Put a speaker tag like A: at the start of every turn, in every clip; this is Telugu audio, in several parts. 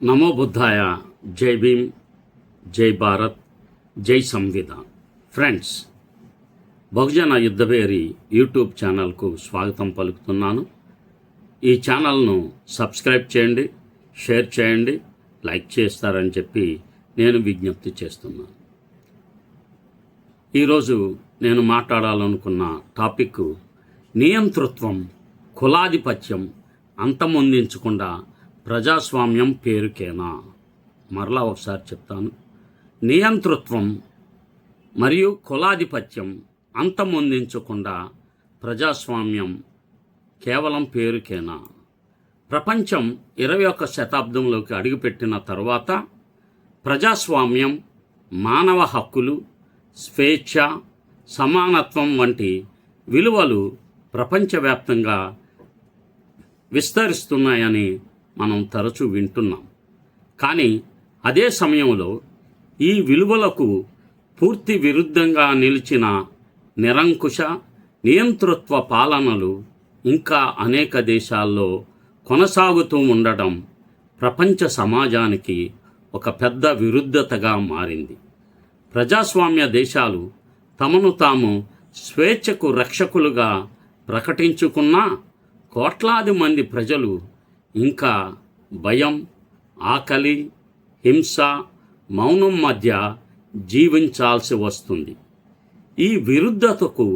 A: నమో బుద్ధాయ. జై భీమ్, జై భారత్, జై సంవిధాన్. ఫ్రెండ్స్, బహుజన యుద్ధభేరి యూట్యూబ్ ఛానల్కు స్వాగతం పలుకుతున్నాను. ఈ ఛానల్ను సబ్స్క్రైబ్ చేయండి, షేర్ చేయండి, లైక్ చేస్తారని చెప్పి నేను విజ్ఞప్తి చేస్తున్నాను. ఈరోజు నేను మాట్లాడాలనుకున్న టాపిక్ నియంతృత్వం, కులాధిపత్యం అంతమొందించకుండా ప్రజాస్వామ్యం పేరుకేనా. మరలా ఒకసారి చెప్తాను. నియంతృత్వం మరియు కులాధిపత్యం అంతమొందించకుండా ప్రజాస్వామ్యం కేవలం పేరుకేనా. ప్రపంచం 21వ శతాబ్దంలోకి అడుగుపెట్టిన తరువాత ప్రజాస్వామ్యం, మానవ హక్కులు, స్వేచ్ఛ, సమానత్వం వంటి విలువలు ప్రపంచవ్యాప్తంగా విస్తరిస్తున్నాయని మనం తరచూ వింటున్నాం. కానీ అదే సమయంలో ఈ విలువలకు పూర్తి విరుద్ధంగా నిలిచిన నిరంకుశ నియంతృత్వ పాలనలు ఇంకా అనేక దేశాల్లో కొనసాగుతూ ఉండడం ప్రపంచ సమాజానికి ఒక పెద్ద విరుద్ధతగా మారింది. ప్రజాస్వామ్య దేశాలు తమను తాము స్వేచ్ఛకు రక్షకులుగా ప్రకటించుకున్నా కోట్లాది మంది ప్రజలు ఇంకా భయం, ఆకలి, హింస, మౌనం మధ్య జీవించాల్సి వస్తుంది. ఈ విరుద్ధతకు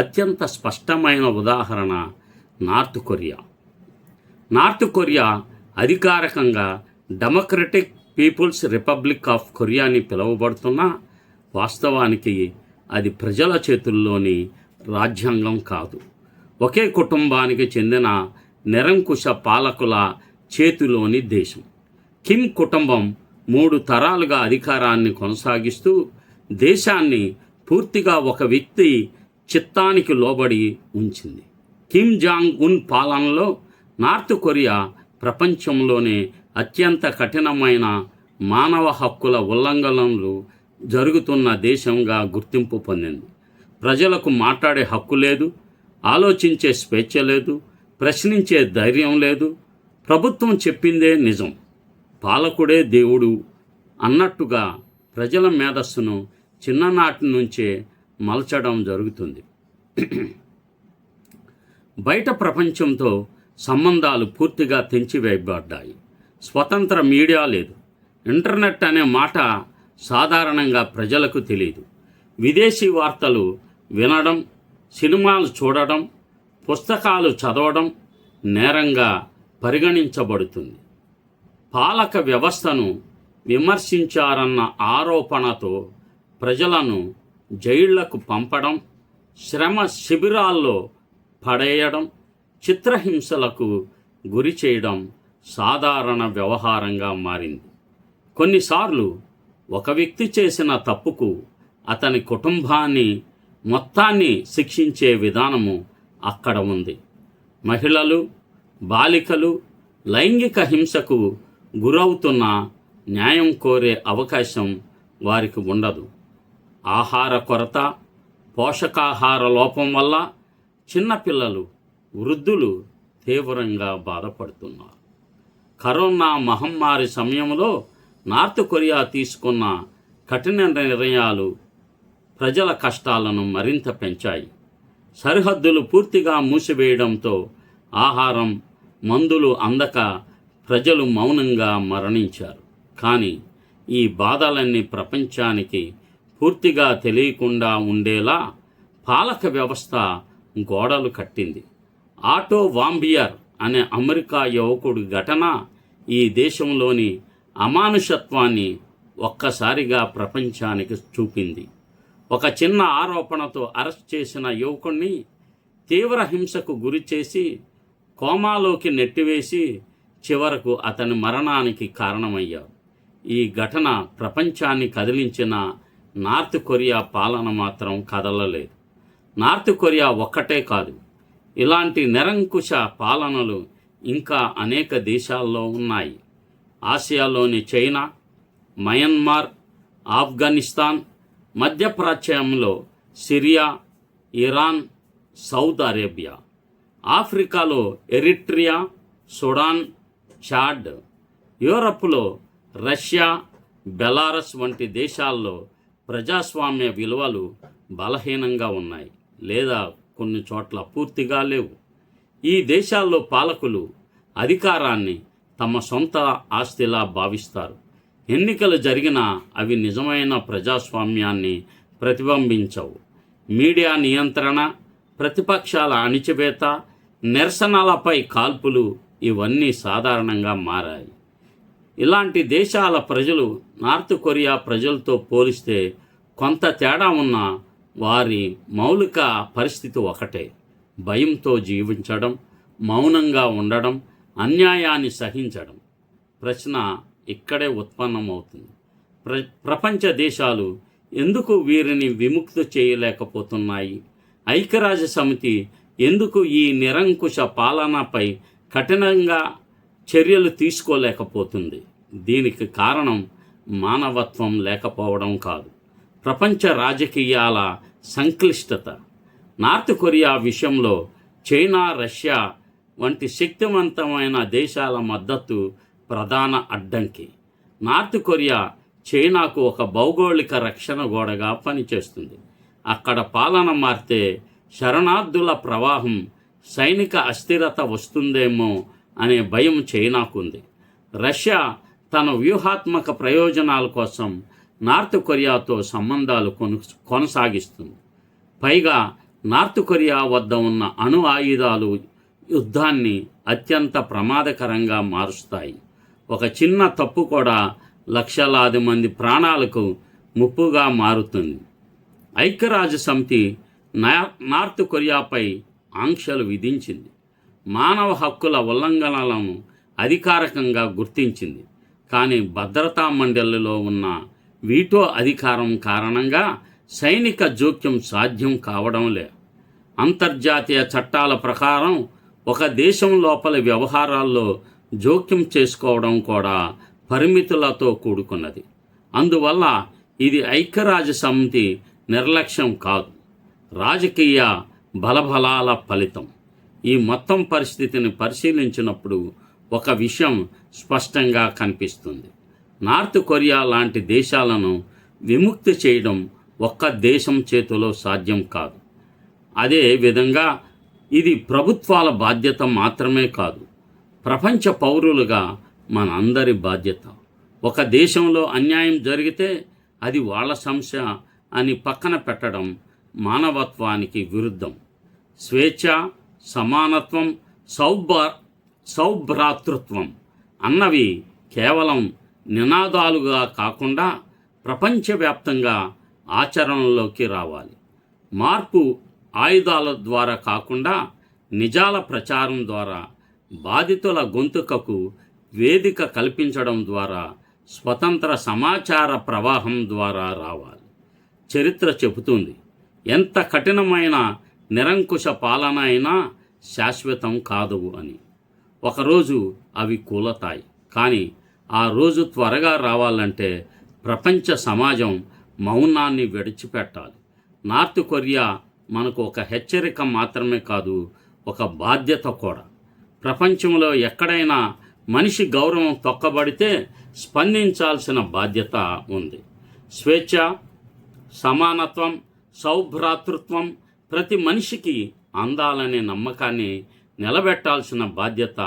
A: అత్యంత స్పష్టమైన ఉదాహరణ నార్త్ కొరియా. నార్త్ కొరియా అధికారికంగా Democratic People's Republic of Korea అని పిలువబడుతున్నా వాస్తవానికి అది ప్రజల చేతుల్లోని రాజ్యాంగం కాదు. ఒకే కుటుంబానికి చెందిన నిరంకుశ పాలకుల చేతిలోని దేశం. కిమ్ కుటుంబం 3 తరాలుగా అధికారాన్ని కొనసాగిస్తూ దేశాన్ని పూర్తిగా ఒక వ్యక్తి చిత్తానికి లోబడి ఉంచింది. కిమ్ జాంగ్ ఉన్ పాలనలో నార్త్ కొరియా ప్రపంచంలోనే అత్యంత కఠినమైన మానవ హక్కుల ఉల్లంఘనలు జరుగుతున్న దేశంగా గుర్తింపు పొందింది. ప్రజలకు మాట్లాడే హక్కు లేదు, ఆలోచించే స్వేచ్ఛ లేదు, ప్రశ్నించే ధైర్యం లేదు. ప్రభుత్వం చెప్పిందే నిజం, పాలకుడే దేవుడు అన్నట్టుగా ప్రజల మేధస్సును చిన్ననాటి నుంచే మలచడం జరుగుతుంది. బయట ప్రపంచంతో సంబంధాలు పూర్తిగా తెంచివేయబడ్డాయి. స్వతంత్ర మీడియా లేదు. ఇంటర్నెట్ అనే మాట సాధారణంగా ప్రజలకు తెలియదు. విదేశీ వార్తలు వినడం, సినిమాలు చూడడం, పుస్తకాలు చదవడం నేరంగా పరిగణించబడుతుంది. పాలక వ్యవస్థను విమర్శించారన్న ఆరోపణతో ప్రజలను జైళ్లకు పంపడం, శ్రమ శిబిరాల్లో పడేయడం, చిత్రహింసలకు గురి చేయడం సాధారణ వ్యవహారంగా మారింది. కొన్నిసార్లు ఒక వ్యక్తి చేసిన తప్పుకు అతని కుటుంబాన్ని మొత్తాన్ని శిక్షించే విధానము అక్కడ ఉంది. మహిళలు, బాలికలు లైంగిక హింసకు గురవుతున్న న్యాయం కోరే అవకాశం వారికి ఉండదు. ఆహార కొరత, పోషకాహార లోపం వల్ల చిన్నపిల్లలు, వృద్ధులు తీవ్రంగా బాధపడుతున్నారు. కరోనా మహమ్మారి సమయంలో నార్త్ కొరియా తీసుకున్న కఠిన నిర్ణయాలు ప్రజల కష్టాలను మరింత పెంచాయి. సరిహద్దులు పూర్తిగా మూసివేయడంతో ఆహారం, మందులు అందక ప్రజలు మౌనంగా మరణించారు. కానీ ఈ బాధలన్నీ ప్రపంచానికి పూర్తిగా తెలియకుండా ఉండేలా పాలక వ్యవస్థ గోడలు కట్టింది. ఆటో వాంబియర్ అనే అమెరికా యువకుడి ఘటన ఈ దేశంలోని అమానుషత్వాన్ని ఒక్కసారిగా ప్రపంచానికి చూపింది. ఒక చిన్న ఆరోపణతో అరెస్ట్ చేసిన యువకుడిని తీవ్ర హింసకు గురి చేసి కోమాలోకి నెట్టివేసి చివరకు అతని మరణానికి కారణమయ్యారు. ఈ ఘటన ప్రపంచాన్ని కదిలించిన నార్త్ కొరియా పాలన మాత్రం కదలలేదు. నార్త్ కొరియా ఒక్కటే కాదు, ఇలాంటి నిరంకుశ పాలనలు ఇంకా అనేక దేశాల్లో ఉన్నాయి. ఆసియాలోని చైనా, మయన్మార్, ఆఫ్ఘనిస్తాన్, మధ్యప్రాచ్యంలో సిరియా, ఇరాన్, సౌదీ అరేబియా, ఆఫ్రికాలో ఎరిట్రియా, సుడాన్, చాడ్, యూరప్లో రష్యా, బెలారస్ వంటి దేశాల్లో ప్రజాస్వామ్య విలువలు బలహీనంగా ఉన్నాయి లేదా కొన్ని చోట్ల పూర్తిగా లేవు. ఈ దేశాల్లో పాలకులు అధికారాన్ని తమ సొంత ఆస్తిలా భావిస్తారు. ఎన్నికలు జరిగినా అవి నిజమైన ప్రజాస్వామ్యాన్ని ప్రతిబింబించవు. మీడియా నియంత్రణ, ప్రతిపక్షాల అణిచివేత, నిరసనలపై కాల్పులు ఇవన్నీ సాధారణంగా మారాయి. ఇలాంటి దేశాల ప్రజలు నార్త్ కొరియా ప్రజలతో పోలిస్తే కొంత తేడా ఉన్న వారి మౌలిక పరిస్థితి ఒకటే: భయంతో జీవించడం, మౌనంగా ఉండడం, అన్యాయాన్ని సహించడం. ప్రశ్న ఇక్కడే ఉత్పన్నమవుతుంది. ప్రపంచ దేశాలు ఎందుకు వీరిని విముక్తి చేయలేకపోతున్నాయి? ఐక్యరాజ్య సమితి ఎందుకు ఈ నిరంకుశ పాలనపై కఠినంగా చర్యలు తీసుకోలేకపోతుంది? దీనికి కారణం మానవత్వం లేకపోవడం కాదు, ప్రపంచ రాజకీయాల సంక్లిష్టత. నార్త్ కొరియా విషయంలో చైనా, రష్యా వంటి శక్తివంతమైన దేశాల మద్దతు ప్రధాన అడ్డంకి. నార్త్ కొరియా చైనాకు ఒక భౌగోళిక రక్షణ గోడగా పనిచేస్తుంది. అక్కడ పాలన మారితే శరణార్థుల ప్రవాహం, సైనిక అస్థిరత వస్తుందేమో అనే భయం చైనాకుంది. రష్యా తన వ్యూహాత్మక ప్రయోజనాల కోసం నార్త్ కొరియాతో సంబంధాలు కొనసాగిస్తుంది. పైగా నార్త్ కొరియా వద్ద ఉన్న అణు ఆయుధాలు యుద్ధాన్ని అత్యంత ప్రమాదకరంగా మారుస్తాయి. ఒక చిన్న తప్పు కూడా లక్షలాది మంది ప్రాణాలకు ముప్పుగా మారుతుంది. ఐక్యరాజ్య సమితి నార్త్ కొరియాపై ఆంక్షలు విధించింది, మానవ హక్కుల ఉల్లంఘనలను అధికారికంగా గుర్తించింది. కానీ భద్రతా మండలిలో ఉన్న వీటో అధికారం కారణంగా సైనిక జోక్యం సాధ్యం కావడం లేదు. అంతర్జాతీయ చట్టాల ప్రకారం ఒక దేశం లోపలి వ్యవహారాల్లో జోక్యం చేసుకోవడం కూడా పరిమితులతో కూడుకున్నది. అందువల్ల ఇది ఐక్యరాజ్య సమితి నిర్లక్ష్యం కాదు, రాజకీయ బలబలాల ఫలితం. ఈ మొత్తం పరిస్థితిని పరిశీలించినప్పుడు ఒక విషయం స్పష్టంగా కనిపిస్తుంది: నార్త్ కొరియా లాంటి దేశాలను విముక్తి చేయడం ఒక్క దేశం చేతిలో సాధ్యం కాదు. అదే విధంగా ఇది ప్రభుత్వాల బాధ్యత మాత్రమే కాదు, ప్రపంచ పౌరులుగా మన అందరి బాధ్యత. ఒక దేశంలో అన్యాయం జరిగితే అది వాళ్ళ సమస్య అని పక్కన పెట్టడం మానవత్వానికి విరుద్ధం. స్వేచ్ఛ, సమానత్వం, సౌభ్రాతృత్వం అన్నవి కేవలం నినాదాలుగా కాకుండా ప్రపంచవ్యాప్తంగా ఆచరణలోకి రావాలి. మార్పు ఆయుధాల ద్వారా కాకుండా నిజాల ప్రచారం ద్వారా, బాధితుల గొంతుకకు వేదిక కల్పించడం ద్వారా, స్వతంత్ర సమాచార ప్రవాహం ద్వారా రావాలి. చరిత్ర చెబుతుంది, ఎంత కఠినమైన నిరంకుశ పాలన అయినా శాశ్వతం కాదు అని. ఒకరోజు అవి కూలతాయి. కానీ ఆ రోజు త్వరగా రావాలంటే ప్రపంచ సమాజం మౌనాన్ని విడిచిపెట్టాలి. నార్త్ కొరియా మనకు ఒక హెచ్చరిక మాత్రమే కాదు, ఒక బాధ్యత కూడా. ప్రపంచంలో ఎక్కడైనా మనిషి గౌరవం తొక్కబడితే స్పందించాల్సిన బాధ్యత ఉంది. స్వేచ్ఛ, సమానత్వం, సౌభ్రాతృత్వం ప్రతి మనిషికి అందాలనే నమ్మకాన్ని నిలబెట్టాల్సిన బాధ్యత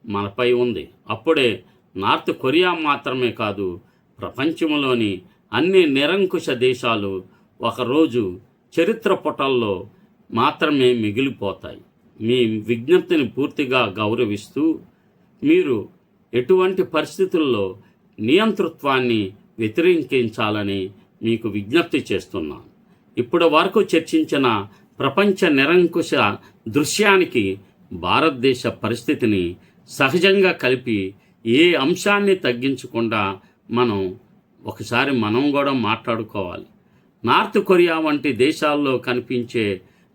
A: మనపై ఉంది. అప్పుడే నార్త్ కొరియా మాత్రమే కాదు, ప్రపంచంలోని అన్ని నిరంకుశ దేశాలు ఒకరోజు చరిత్ర పుటల్లో మాత్రమే మిగిలిపోతాయి. మీ విజ్ఞప్తిని పూర్తిగా గౌరవిస్తూ, మీరు ఎటువంటి పరిస్థితుల్లో నియంతృత్వాన్ని వ్యతిరేకించాలని మీకు విజ్ఞప్తి చేస్తున్నాను. ఇప్పటి వరకు చర్చించిన ప్రపంచ నిరంకుశ దృశ్యానికి భారతదేశ పరిస్థితిని సహజంగా కలిపి ఏ అంశాన్ని తగ్గించకుండా మనం కూడా మాట్లాడుకోవాలి. నార్త్ కొరియా వంటి దేశాల్లో కనిపించే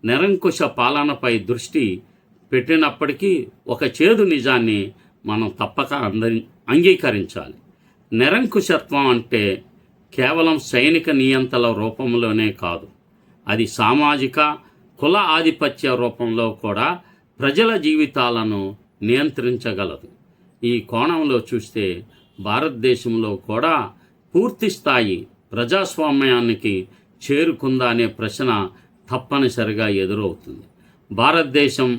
A: నిరంకుశ పాలనపై దృష్టి పెట్టినప్పటికీ ఒక చేదు నిజాన్ని మనం తప్పక అంగీకరించాలి. నిరంకుశత్వం అంటే కేవలం సైనిక నియంత్రణ రూపంలోనే కాదు, అది సామాజిక, కుల ఆధిపత్య రూపంలో కూడా ప్రజల జీవితాలను నియంత్రించగలదు. ఈ కోణంలో చూస్తే భారతదేశంలో కూడా పూర్తి స్థాయి ప్రజాస్వామ్యానికి చేరుకుందా అనే ప్రశ్న తప్పనిసరిగా ఎదురవుతుంది. భారతదేశం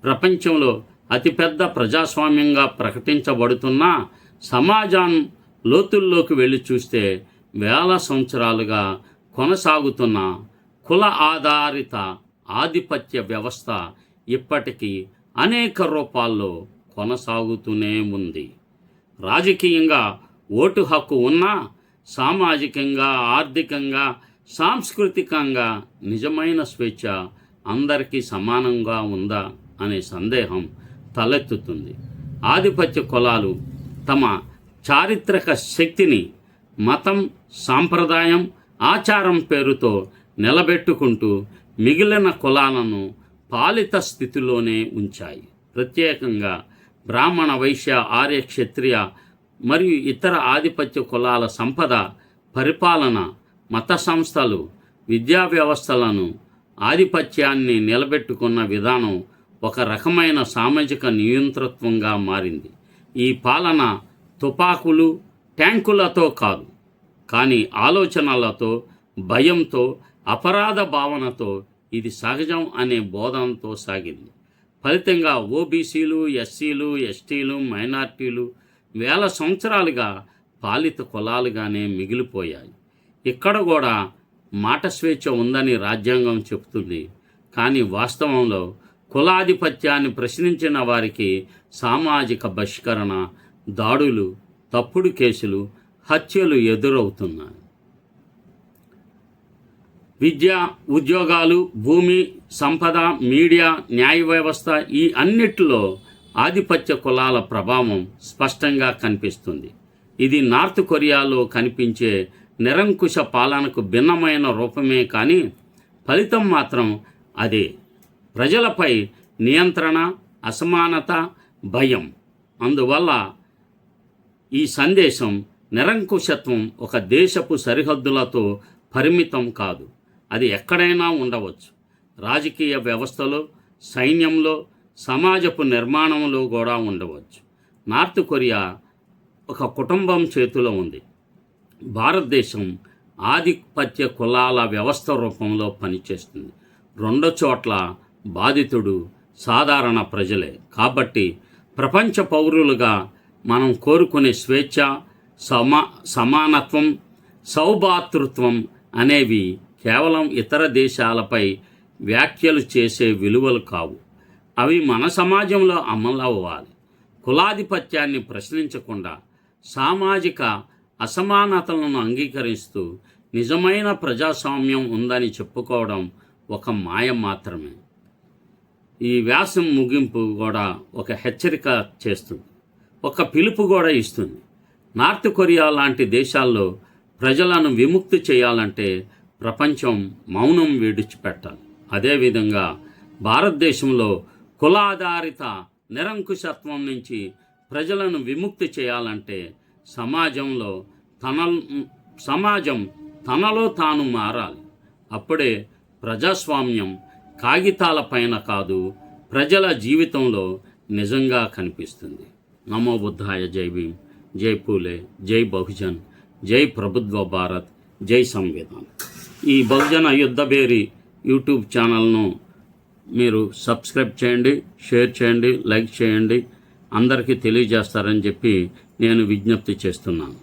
A: ప్రపంచంలో అతిపెద్ద ప్రజాస్వామ్యంగా ప్రకటించబడుతున్న సమాజం లోతుల్లోకి వెళ్ళి చూస్తే వేల సంవత్సరాలుగా కొనసాగుతున్న కుల ఆధారిత ఆధిపత్య వ్యవస్థ ఇప్పటికీ అనేక రూపాల్లో కొనసాగుతూనే ఉంది. రాజకీయంగా ఓటు హక్కు ఉన్నా సామాజికంగా, ఆర్థికంగా, సాంస్కృతికంగా నిజమైన స్వేచ్ఛ అందరికీ సమానంగా ఉందా అనే సందేహం తలెత్తుతుంది. ఆధిపత్య కులాలు తమ చారిత్రక శక్తిని మతం, సాంప్రదాయం, ఆచారం పేరుతో నిలబెట్టుకుంటూ మిగిలిన కులాలను పాలిత స్థితిలోనే ఉంచాయి. ప్రత్యేకంగా బ్రాహ్మణ, వైశ్య, ఆర్య, క్షత్రియ మరియు ఇతర ఆధిపత్య కులాల సంపద, పరిపాలన, మత సంస్థలు, విద్యా వ్యవస్థలను ఆధిపత్యాన్ని నిలబెట్టుకున్న విధానం ఒక రకమైన సామాజిక నియంతృత్వంగా మారింది. ఈ పాలన తుపాకులు, ట్యాంకులతో కాదు, కానీ ఆలోచనలతో, భయంతో, అపరాధ భావనతో, ఇది సహజం అనే బోధనతో సాగింది. ఫలితంగా ఓబీసీలు, ఎస్సీలు, ఎస్టీలు, మైనార్టీలు వేల సంవత్సరాలుగా పాలిత కులాలుగానే మిగిలిపోయాయి. ఇక్కడ కూడా మాట స్వేచ్ఛ ఉందని రాజ్యాంగం చెబుతుంది. కానీ వాస్తవంలో కులాధిపత్యాన్ని ప్రశ్నించిన వారికి సామాజిక బహిష్కరణ, దాడులు, తప్పుడు కేసులు, హత్యలు ఎదురవుతున్నాయి. విద్య, ఉద్యోగాలు, భూమి, సంపద, మీడియా, న్యాయ వ్యవస్థ ఈ అన్నిటిలో ఆధిపత్య కులాల ప్రభావం స్పష్టంగా కనిపిస్తుంది. ఇది నార్త్ కొరియాలో కనిపించే నిరంకుశ పాలనకు భిన్నమైన రూపమే కానీ ఫలితం మాత్రం అదే. ప్రజలపై నియంత్రణ, అసమానత, భయం. అందువల్ల ఈ సందేశం నిరంకుశత్వం ఒక దేశపు సరిహద్దులతో పరిమితం కాదు. అది ఎక్కడైనా ఉండవచ్చు. రాజకీయ వ్యవస్థలో, సైన్యంలో, సమాజపు నిర్మాణంలో కూడా ఉండవచ్చు. నార్త్ కొరియా ఒక కుటుంబం చేతిలో ఉంది. భారతదేశం ఆధిపత్య కులాల వ్యవస్థ రూపంలో పనిచేస్తుంది. రెండు చోట్ల బాధితుడు సాధారణ ప్రజలే. కాబట్టి ప్రపంచ పౌరులుగా మనం కోరుకునే స్వేచ్ఛ, సమానత్వం, సౌభాతృత్వం అనేవి కేవలం ఇతర దేశాలపై వ్యాఖ్యలు చేసే విలువలు కావు. అవి మన సమాజంలో అమలవ్వాలి. కులాధిపత్యాన్ని ప్రశ్నించకుండా సామాజిక అసమానతలను అంగీకరిస్తూ నిజమైన ప్రజాస్వామ్యం ఉందని చెప్పుకోవడం ఒక మాయ మాత్రమే. ఈ వ్యాసం ముగింపు కూడా ఒక హెచ్చరిక చేస్తుంది, ఒక పిలుపు కూడా ఇస్తుంది. నార్త్ కొరియా లాంటి దేశాల్లో ప్రజలను విముక్తి చేయాలంటే ప్రపంచం మౌనం విడిచిపెట్టాలి. అదేవిధంగా భారతదేశంలో కులాధారిత నిరంకుశత్వం నుంచి ప్రజలను విముక్తి చేయాలంటే సమాజం తనలో తాను మారాలి. అప్పుడే ప్రజాస్వామ్యం కాగితాలపైన కాదు, ప్రజల జీవితంలో నిజంగా కనిపిస్తుంది. నమో బుద్ధాయ. జై భీమ్, జై పూలే, జై బహుజన్, జై ప్రభుత్వ భారత్, జై సంవిధాన్. ఈ బహుజన యుద్ధభేరి యూట్యూబ్ ఛానల్ను మీరు సబ్స్క్రైబ్ చేయండి, షేర్ చేయండి, లైక్ చేయండి. అందరికీ తెలియజేస్తారని చెప్పి నేను విజ్ఞప్తి చేస్తున్నాను.